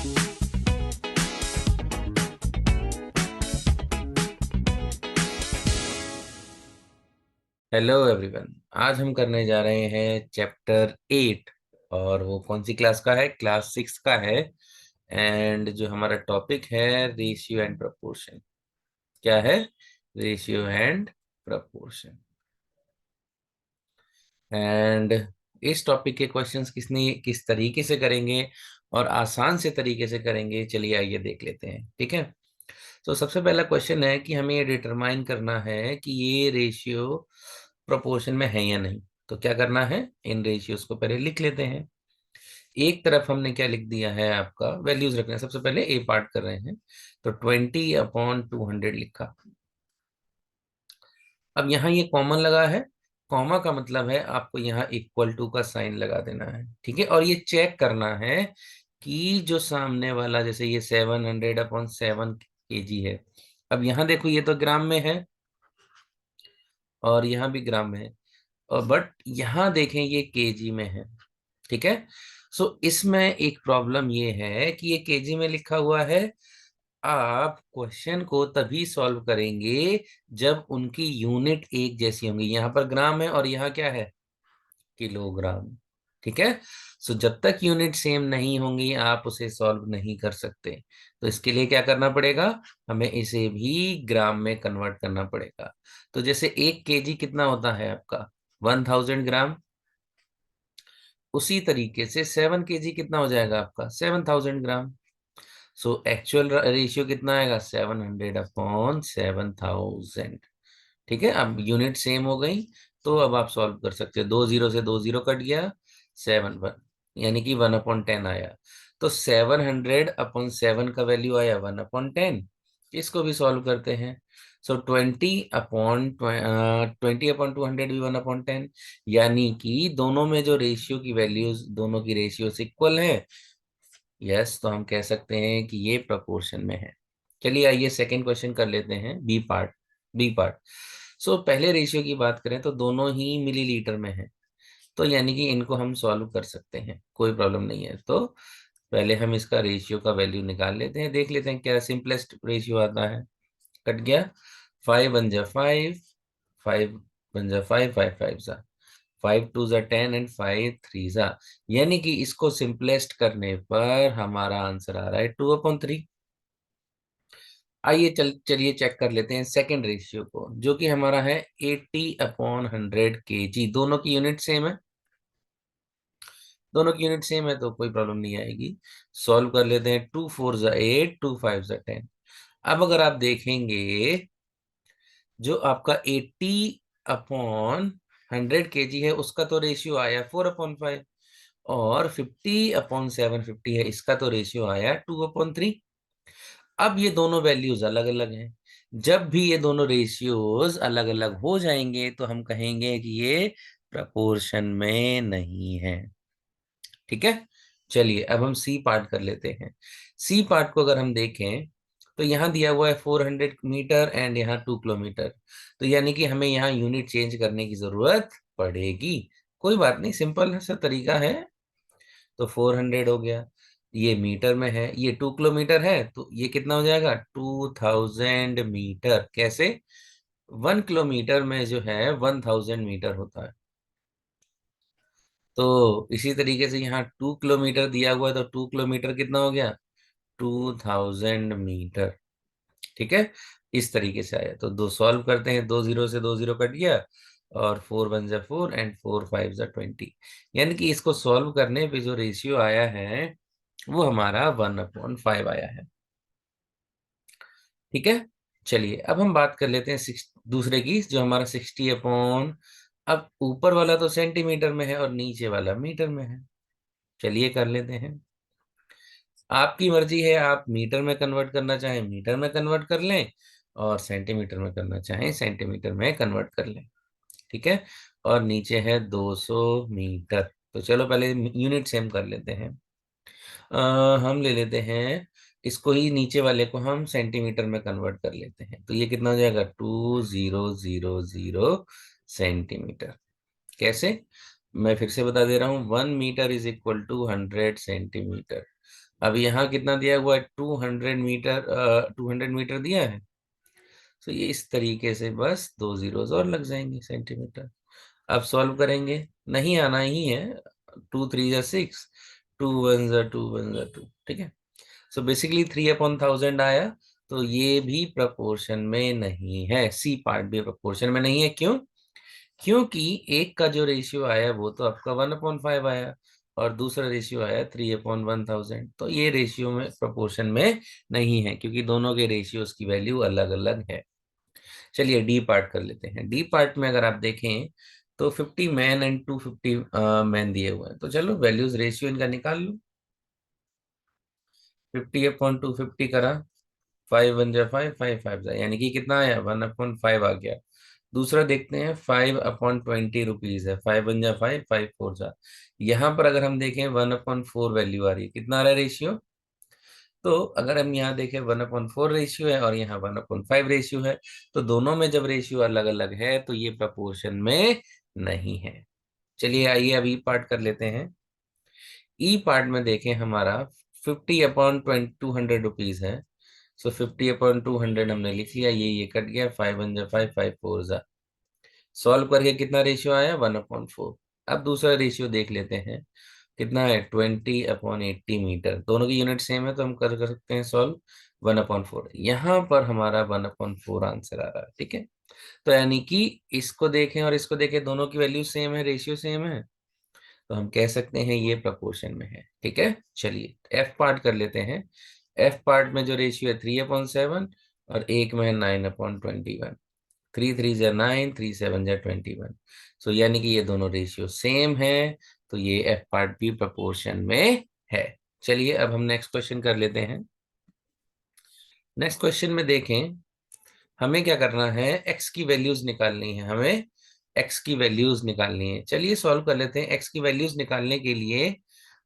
Hello everyone. आज हम करने जा रहे हैं चैप्टर 8। और वो कौन सी क्लास का है? क्लास 6 का है। एंड जो हमारा टॉपिक है, रेशियो एंड प्रपोर्शन। क्या है? Ratio and proportion. एंड इस टॉपिक के क्वेश्चंस किस तरीके से करेंगे और आसान से तरीके से करेंगे, चलिए आइए देख लेते हैं। ठीक है। तो सबसे पहला क्वेश्चन है कि हमें ये डिटरमाइन करना है कि ये रेशियो प्रोपोर्शन में है या नहीं। तो क्या करना है, इन रेशियोज को पहले लिख लेते हैं। एक तरफ हमने क्या लिख दिया है, आपका वैल्यूज रखना है। सबसे पहले ए पार्ट कर रहे हैं, तो 20/200 लिखा। अब यहाँ ये कॉमन लगा है। कॉमा का मतलब है आपको यहाँ इक्वल टू का साइन लगा देना है। ठीक है। और ये चेक करना है कि जो सामने वाला, जैसे ये 700/7 kg है। अब यहाँ देखो, ये तो ग्राम में है और यहाँ भी ग्राम में है, और बट यहाँ देखें ये केजी में है। ठीक है। सो इसमें एक प्रॉब्लम ये है कि ये केजी में लिखा हुआ है। आप क्वेश्चन को तभी सॉल्व करेंगे जब उनकी यूनिट एक जैसी होंगी। यहाँ पर ग्राम है और यहाँ क्या है, किलोग्राम। ठीक है। सो जब तक यूनिट सेम नहीं होंगी आप उसे सॉल्व नहीं कर सकते। तो इसके लिए क्या करना पड़ेगा, हमें इसे भी ग्राम में कन्वर्ट करना पड़ेगा। तो जैसे 1 kg कितना होता है आपका, 1000 ग्राम। उसी तरीके से 7 kg कितना हो जाएगा आपका, 7000 ग्राम। सो एक्चुअल रेशियो कितना आएगा, 700/7000। ठीक है। अब यूनिट सेम हो गई, तो अब आप सॉल्व कर सकते हैं। 2 जीरो से 2 जीरो कट गया, 7/1, यानी कि 1/10 आया। तो 700/7 का वैल्यू आया 1/10। इसको भी सॉल्व करते हैं। सो 20/200 भी 1/10, यानी कि दोनों में जो रेशियो की वैल्यूज, दोनों की रेशियोस इक्वल है। यस, तो हम कह सकते हैं कि ये प्रोपोर्शन में है। चलिए आइए सेकंड क्वेश्चन कर लेते हैं, B part. B part. So पहले रेशियो की बात करें तो दोनों ही मिलीलीटर में है, तो यानी कि इनको हम सॉल्व कर सकते हैं, कोई प्रॉब्लम नहीं है। तो पहले हम इसका रेशियो का वैल्यू निकाल लेते हैं, देख लेते हैं क्या सिंपलेस्ट रेशियो आता है। कट गया, 5 1 जा 5, 5 1 जा 5, 5 5 जा 5 2 जा 10 एंड 5 3 जा। यानी कि इसको सिंपलेस्ट करने पर हमारा आंसर आ रहा है 2/3। आइए चलिए चेक कर लेते हैं सेकंड रेशियो को, जो कि हमारा है 80/100 kg। दोनों की यूनिट सेम है, दोनों की यूनिट सेम है, तो कोई प्रॉब्लम नहीं आएगी। सॉल्व कर लेते हैं। 2 4 जा 8, 2 5 जा 10। अब अगर आप देखेंगे, जो आपका 80/100 kg है, उसका तो रेशियो आया 4/5। और 50/750 है, इसका तो रेशियो आया 2/3। अब ये दोनों वैल्यूज अलग अलग हैं। जब भी ये दोनों रेशियोज अलग अलग हो जाएंगे तो हम कहेंगे कि ये प्रपोर्शन में नहीं है। ठीक है। चलिए अब हम सी पार्ट कर लेते हैं। सी पार्ट को अगर हम देखें, तो यहाँ दिया हुआ है 400 मीटर एंड यहाँ 2 किलोमीटर। तो यानी कि हमें यहाँ यूनिट चेंज करने की जरूरत पड़ेगी। कोई बात नहीं, सिंपल सा तरीका है। तो 400 हो गया, ये मीटर में है, ये 2 किलोमीटर है, तो ये कितना हो जाएगा, 2000 मीटर। कैसे, 1 किलोमीटर में जो है 1000 मीटर होता है। तो इसी तरीके से यहाँ 2 किलोमीटर दिया हुआ है, तो 2 किलोमीटर कितना हो गया, 2000 मीटर। ठीक है। इस तरीके से आया, तो दो सॉल्व करते हैं। 2 जीरो से 2 जीरो कट गया, और 4 1 जा 4 एंड 4 5 जा 20। यानी कि इसको सॉल्व करने पे जो रेशियो आया है वो हमारा 1/5 आया है। ठीक है। चलिए अब हम बात कर लेते हैं दूसरे की, जो हमारा 60/, अब ऊपर वाला तो सेंटीमीटर में है और नीचे वाला मीटर में है। चलिए कर लेते हैं। आपकी मर्जी है, आप मीटर में कन्वर्ट करना चाहें मीटर में कन्वर्ट कर लें, और सेंटीमीटर में करना चाहें सेंटीमीटर में कन्वर्ट कर लें। ठीक है। और नीचे है 200 मीटर। तो चलो पहले यूनिट सेम कर लेते हैं। हम ले लेते हैं इसको ही, नीचे वाले को हम सेंटीमीटर में कन्वर्ट कर लेते हैं। तो ये कितना हो जाएगा, 2000 सेंटीमीटर। कैसे, मैं फिर से बता दे रहा हूँ, 1 metre is equal to 100 centimetre. अब यहाँ कितना दिया हुआ है, 200 मीटर, 200 मीटर दिया है। तो ये इस तरीके से बस 2 जीरोस और लग जाएंगे, सेंटीमीटर। अब सॉल्व करेंगे, नहीं आना ही है। 2 3 जा 6, 2 1 जा 2 ठीक है। सो बेसिकली 3/1000 आया। तो ये भी प्रपोर्शन में नहीं है, सी पार्ट भी प्रपोर्शन में नहीं है। क्यों? क्योंकि एक का जो रेशियो आया वो तो आपका 1/5 आया, और दूसरा रेशियो आया 3/1000। तो ये रेशियो में प्रपोर्शन में नहीं है, क्योंकि दोनों के रेशियोज की वैल्यू अलग अलग है। चलिए डी पार्ट कर लेते हैं। डी पार्ट में अगर आप देखें तो 50 मैन एंड 250 मैन दिए हुए हैं। तो चलो वैल्यूज रेशियो इनका निकाल लो। 50/250 करा, 5 1 जा 5, 5 5 जा, यानी कि कितना आया, 1/5 आ गया। दूसरा देखते हैं, 5/20 है। 5 1 जा 5, 5 4 जा। यहाँ पर अगर हम देखें 1/4 वैल्यू आ रही है, कितना आ रहा है रेशियो। तो अगर हम यहाँ देखें 1/4 रेशियो है और यहाँ 1/5 रेशियो है, तो दोनों में जब रेशियो अलग अलग है तो ये प्रपोर्शन में नहीं है। चलिए आइए अभी पार्ट कर लेते हैं। ई पार्ट में देखें हमारा 50/200 रुपीज है। सो 50/200 हमने लिख लिया, ये कट गया। 5 1 जा 5, 5 4 जा। सॉल्व करके कितना रेशियो आया, 1/4। अब दूसरा रेशियो देख लेते हैं, कितना है, 20/80 मीटर। दोनों की यूनिट सेम है तो हम कर सकते हैं सॉल्व। 1/4 यहाँ पर हमारा 1/4 आंसर आ रहा है, ठीक है। तो यानी कि इसको देखें और इसको देखें, दोनों की वैल्यू सेम है, रेशियो सेम है, तो हम कह सकते हैं ये प्रपोर्शन में है, ठीक है। चलिए एफ पार्ट कर लेते हैं। एफ पार्ट में जो रेशियो है 3/7, और एक में है 9/21। 3 3 जा 9, 3 7 जा 21। सो यानी कि ये दोनों रेशियो सेम है, तो ये एफ पार्ट भी प्रपोर्शन में है। चलिए अब हम नेक्स्ट क्वेश्चन कर लेते हैं। नेक्स्ट क्वेश्चन में देखें, हमें क्या करना है, एक्स की वैल्यूज निकालनी है हमें। एक्स की वैल्यूज निकालनी है, चलिए सॉल्व कर लेते हैं। एक्स की वैल्यूज निकालने के लिए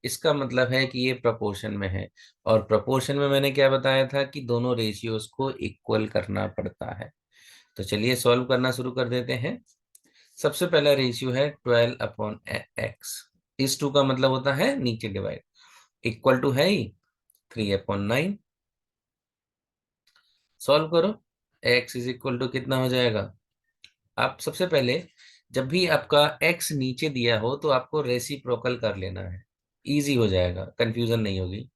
इसका मतलब है कि ये प्रपोर्शन में है, और प्रपोर्शन में मैंने क्या बताया था कि दोनों रेशियोज को इक्वल करना पड़ता है। तो चलिए सॉल्व करना शुरू कर देते हैं। सबसे पहला रेशियो है 12/x। इस टू का मतलब होता है नीचे डिवाइड, इक्वल टू है ही 3/9। सॉल्व करो, x इज इक्वल टू कितना हो जाएगा। आप सबसे पहले, जब भी आपका x नीचे दिया हो तो आपको रेसिप्रोकल कर लेना है, इजी हो जाएगा, कंफ्यूजन नहीं होगी।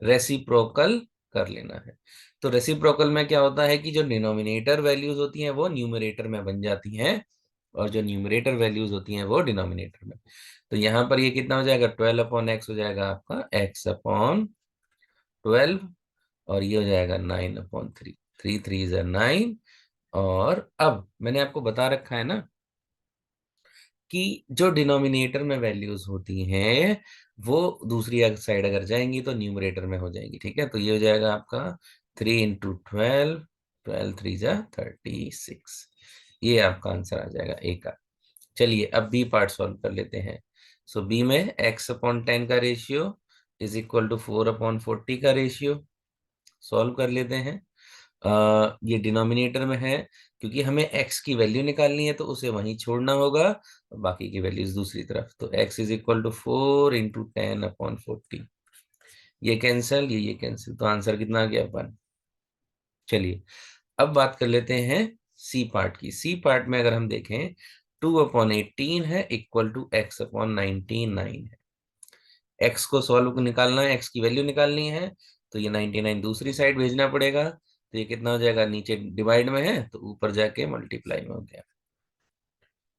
रेसिप्रोकल कर लेना है। तो रेसिप्रोकल में क्या होता है कि जो डिनोमिनेटर वैल्यूज होती हैं वो न्यूमरेटर में बन जाती हैं, और जो न्यूमरेटर वैल्यूज होती हैं वो डिनोमिनेटर में। तो यहाँ पर ये कितना हो जाएगा, 12/x हो जाएगा आपका, x/12। और ये हो जाएगा 9/3। 3 3 जा 9। और अब मैंने आपको बता रखा है ना कि जो डिनोमिनेटर में वैल्यूज होती हैं वो दूसरी साइड अगर जाएंगी तो न्यूमरेटर में हो जाएंगी, ठीक है। तो ये हो जाएगा आपका 3 × 12, 12 3 जा 36। ये आपका आंसर आ जाएगा ए का। चलिए अब बी पार्ट सॉल्व कर लेते हैं। सो बी में x/10 का रेशियो इज इक्वल टू 4/40 का रेशियो। सॉल्व कर लेते हैं। ये डिनोमिनेटर में है, क्योंकि हमें x की वैल्यू निकालनी है तो उसे वहीं छोड़ना होगा, और बाकी की वैल्यूज दूसरी तरफ। तो x इज इक्वल टू 4 × 10/40। ये कैंसिल, ये कैंसिल, तो आंसर कितना आ गया, 1। चलिए अब बात कर लेते हैं सी पार्ट की। सी पार्ट में अगर हम देखें, 2/18 है इक्वल टू x/99 है। x को सॉल्व निकालना है, x की वैल्यू निकालनी है, तो ये 99 दूसरी साइड भेजना पड़ेगा। तो ये कितना हो जाएगा, नीचे डिवाइड में है तो ऊपर जाके मल्टीप्लाई में हो गया।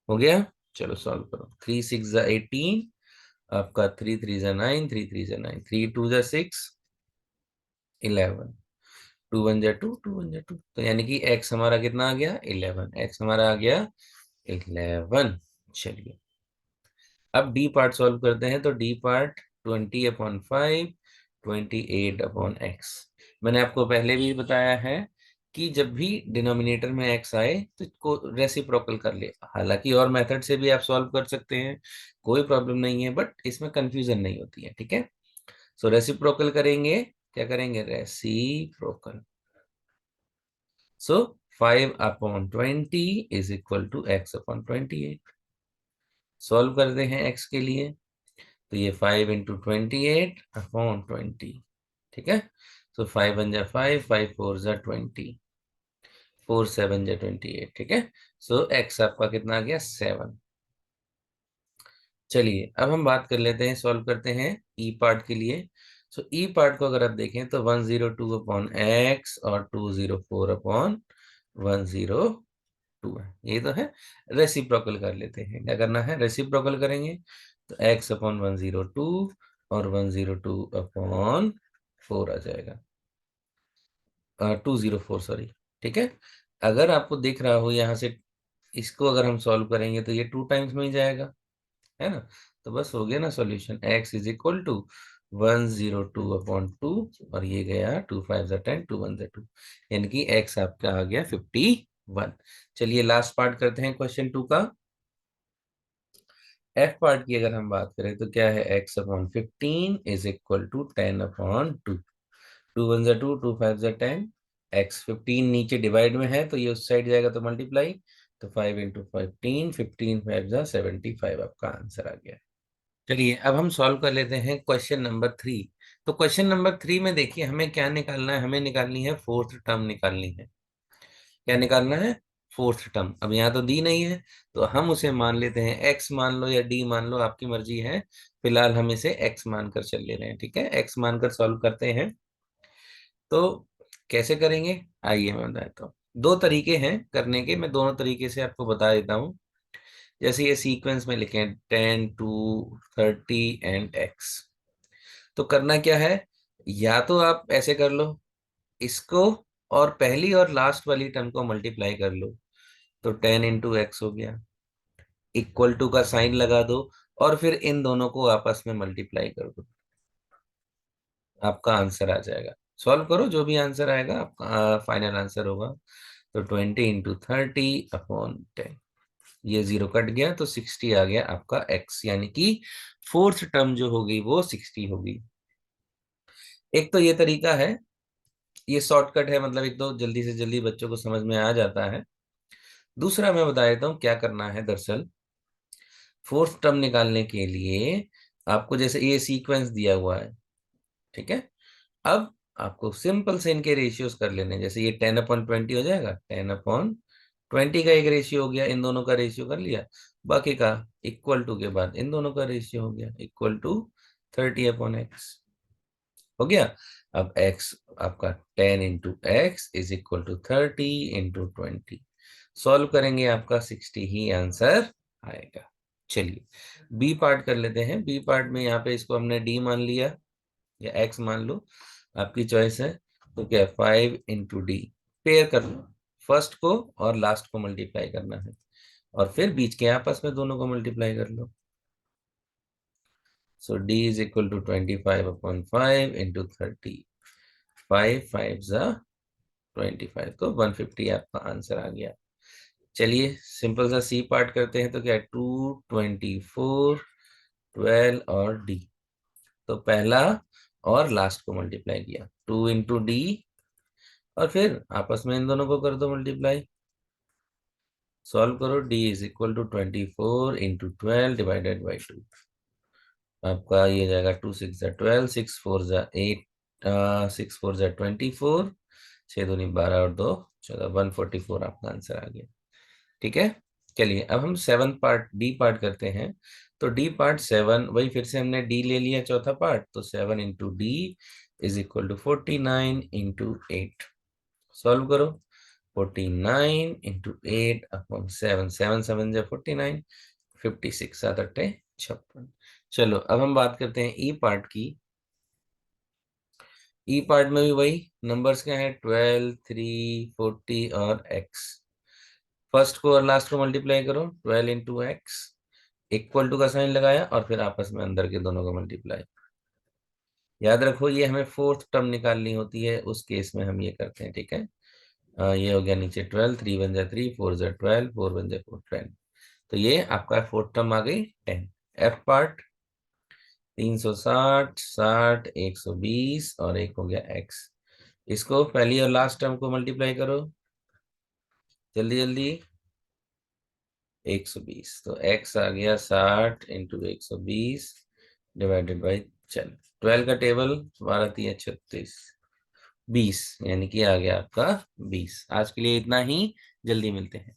हो गया, चलो सॉल्व करो। 3 6 जा 18, आपका 3 3 जा 9, 3 3 जा 9, 3 2 जा 6, 11। 2 1 जा 2, 2 1 जा 2, तो यानी कि x हमारा कितना आ गया, 11। x हमारा आ गया 11। चलिए अब डी पार्ट सॉल्व करते हैं। तो डी पार्ट 20/5, 28/x। मैंने आपको पहले भी बताया है कि जब भी डिनोमिनेटर में x आए तो इसको रेसिप्रोकल कर ले। हालांकि और मेथड से भी आप सॉल्व कर सकते हैं, कोई प्रॉब्लम नहीं है, बट इसमें कंफ्यूजन नहीं होती है, ठीक है। सो रेसिप्रोकल करेंगे, क्या करेंगे, reciprocal. So 5/20 is equal to x/28। Solve करते हैं x के लिए। तो ये 5 इंटू 28 अपॉन 20, ठीक है। तो 5 1 जा 5, 5 4 जा 20, 4 7 जा 28, ठीक है। सो एक्स आपका कितना आ गया, 7। चलिए अब हम बात कर लेते हैं, सॉल्व करते हैं ई पार्ट के लिए। सो ई पार्ट को अगर आप देखें तो 102 अपॉन एक्स और 204 अपॉन 102 है, ये तो है। रेसिप्रोकल कर लेते हैं, क्या करना है, रेसिप्रोकल करेंगे तो एक्स अपॉन 102 और 102 अपॉन 4 आ जाएगा, 204 सॉरी, ठीक है। अगर आपको दिख रहा हो यहाँ से, इसको अगर हम सॉल्व करेंगे तो ये 2 टाइम्स में ही जाएगा, है ना। तो बस हो गया ना solution, x is equal to 102 upon 2, और ये गया 2 5 10, 2 1 2, यानी कि x आपका आ गया 51। चलिए लास्ट पार्ट करते हैं क्वेश्चन 2 का। f पार्ट की अगर हम बात करें तो क्या है, x upon 15 is equal to 10 upon 2, 2 1 2, 2 5 10, x 15 नीचे डिवाइड में है तो ये उस साइड जाएगा तो मल्टीप्लाई, तो 5 इंटू 15, 15 5 75 आपका आंसर आ गया। चलिए अब हम सॉल्व कर लेते हैं क्वेश्चन नंबर 3। तो क्वेश्चन नंबर 3 में देखिए हमें क्या निकालना है, हमें निकालनी है फोर्थ टर्म निकालनी है। क्या निकालना है, फोर्थ टर्म। अब यहाँ तो दी नहीं है तो हम उसे मान लेते हैं, एक्स मान लो या डी मान लो, आपकी मर्जी है। फिलहाल हम इसे एक्स मानकर चल ले रहे हैं, ठीक है, एक्स मानकर सॉल्व करते हैं। तो कैसे करेंगे, आइए मैं बताता हूँ। दो तरीके हैं करने के, मैं दोनों तरीके से आपको बता देता हूँ। जैसे ये सीक्वेंस में लिखें 10 2 30 एंड एक्स, तो करना क्या है, या तो आप ऐसे कर लो इसको, और पहली और लास्ट वाली टर्म को मल्टीप्लाई कर लो, तो 10 इंटू एक्स हो गया, इक्वल टू का साइन लगा दो, और फिर इन दोनों को आपस में मल्टीप्लाई कर दो, आपका आंसर आ जाएगा। सॉल्व करो, जो भी आंसर आएगा आपका फाइनल आंसर होगा। तो 20 इंटू 30 अपॉन 10, ये जीरो कट गया तो 60 आ गया आपका एक्स, यानी कि फोर्थ टर्म जो होगी वो 60 होगी। एक तो ये तरीका है, ये शॉर्टकट है, मतलब एक तो जल्दी से जल्दी बच्चों को समझ में आ जाता है। दूसरा मैं बता देता हूँ क्या करना है। दरअसल फोर्थ टर्म निकालने के लिए आपको, जैसे ये सीक्वेंस दिया हुआ है, ठीक है, अब आपको सिंपल से इनके रेशियोज कर लेने हैं। जैसे ये 10/20 हो जाएगा, 10/20 का एक रेशियो हो गया, इन दोनों का रेशियो कर लिया, बाकी का इक्वल टू के बाद इन दोनों का रेशियो हो गया, इक्वल टू 30/x हो गया। अब x आपका 10 into x is equal to 30 into 20, solve करेंगे आपका 60 ही आंसर आएगा। चलिए बी पार्ट कर लेते हैं। बी पार्ट में यहाँ पे इसको हमने डी मान लिया या x मान लो, आपकी चॉइस है। तो क्या, 5 इंटू डी, पेयर कर लो, फर्स्ट को और लास्ट को मल्टीप्लाई करना है, और फिर बीच के आपस में दोनों को मल्टीप्लाई कर लो। So d is equal to 25/5 into 30, 5 5 जा 25, तो 150 आपका आंसर आ गया। चलिए सिंपल सा सी पार्ट करते हैं। तो क्या है, 2 24 12 और डी, तो पहला और लास्ट को मल्टीप्लाई किया, 2 इंटू डी, और फिर आपस में इन दोनों को कर दो मल्टीप्लाई। सॉल्व करो, d is equal to 24 into 12 divided by 2, आपका ये जाएगा 2 6 जा 12, 6 4 जा 8, 6 4 जा 24, 6 दूनी 12 और 2 14, 144 आपका आंसर आ गया, ठीक है। चलिए अब हम सेवन पार्ट डी पार्ट करते हैं। तो डी पार्ट 7, वही फिर से हमने डी ले लिया चौथा पार्ट, तो 7 into d is equal to 49 into 8, solve करो, 49 इंटू 8 अपॉन 7, 7 7 जा 49, 56 7 8 56। चलो अब हम बात करते हैं ई पार्ट की। ई पार्ट में भी वही नंबर्स क्या है, 12 3 40 और x, फर्स्ट को और लास्ट को मल्टीप्लाई करो, 12 इंटू एक्स, इक्वल टू का साइन लगाया, और फिर आपस में अंदर के दोनों को मल्टीप्लाई। याद रखो ये हमें फोर्थ टर्म निकालनी होती है, उस केस में हम ये करते हैं, ठीक है। ये हो गया नीचे 12, 3 1 जा 3, 4 जा 12, 4 1 जा 4 10, तो ये आपका फोर्थ टर्म आ गई 10। एफ पार्ट 360 60 120 और एक हो गया एक्स, इसको पहली और लास्ट टर्म को मल्टीप्लाई करो जल्दी जल्दी, 120, तो x आ गया 60 इंटू 120 डिवाइडेड बाई, चलो 12 का टेबल, 12×3 = 36, 20, यानी कि आ गया आपका 20। आज के लिए इतना ही, जल्दी मिलते हैं।